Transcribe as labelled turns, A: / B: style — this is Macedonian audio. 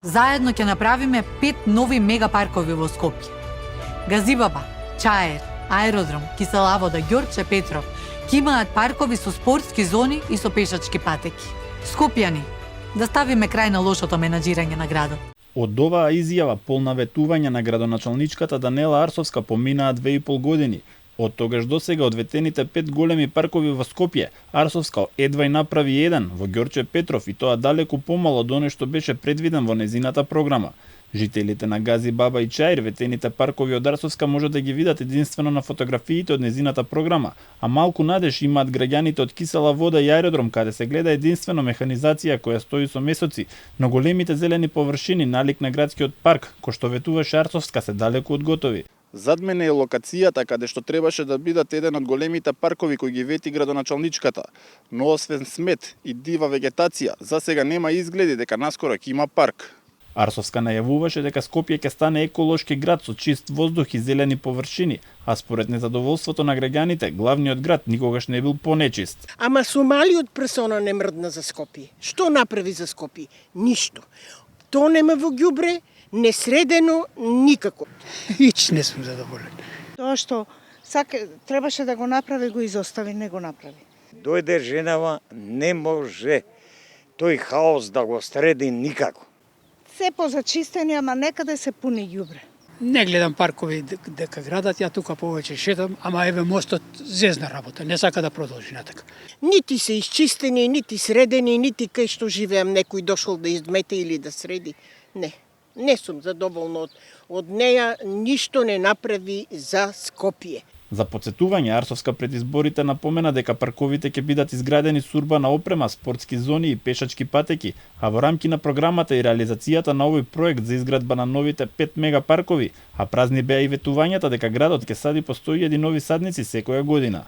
A: Заедно ќе направиме 5 нови мегапаркови во Скопје. Газибаба, Чаер, Аеродром, Кисела вода, Ѓорче Петров ќе имаат паркови со спортски зони и со пешачки патеки. Скопјани, да ставиме крај на лошото менаџирање на градот.
B: Од оваа изјава полна ветувања на градоначалничката Данела Арсовска поминаа 2,5 години. Од тогаш до сега од ветените 5 големи паркови во Скопје, Арсовска едва и направи еден во Ѓорче Петров и тоа далеку помало од оно што беше предвиден во незината програма. Жителите на Газибаба и Чаир ветените паркови од Арсовска може да ги видат единствено на фотографиите од незината програма, а малку надеж имаат граѓаните од Кисела вода и Аеродром каде се гледа единствено механизација која стои со месоци, но големите зелени површини налик на градскиот парк, кој што ветуваше Арсовска, се далеку од готови. Зад мене е локацијата каде што требаше да бидат еден од големите паркови кои ги вети градоначалничката, но освен смет и дива вегетација, за сега нема изгледи дека наскоро ќе има парк. Арсовска најавуваше дека Скопје ќе стане еколошки град со чист воздух и зелени површини, а според незадоволството на граѓаните, главниот град никогаш не бил понечист.
C: Ама со малиот персона не мрдна за Скопје. Што направи за Скопје? Ништо. Тонеме во ѓубре, несредено, никако.
D: Ич не сум задоволен.
E: Тоа што требаше да го направи, го изостави, не го направи.
F: Дојде женава, не може тој хаос да го среди никако.
E: Се позачистени, ама некаде се пуни ѓубре.
D: Не гледам паркови дека градат, ја тука повеќе шетам, ама еве мостот зезна работа, не сака да продолжи натака.
C: Нити се исчистени, нити средени, нити кај што живеам некој дошол да измете или да среди. Не сум задоволна од неја, ништо не направи за Скопје.
B: За потсетување, Арсовска пред изборите напомена дека парковите ќе бидат изградени со урбана опрема, спортски зони и пешачки патеки, а во рамки на програмата и реализацијата на овој проект за изградба на новите 5 мегапаркови, а празни беа и ветувањата дека градот ќе сади по 101 нови садници секоја година.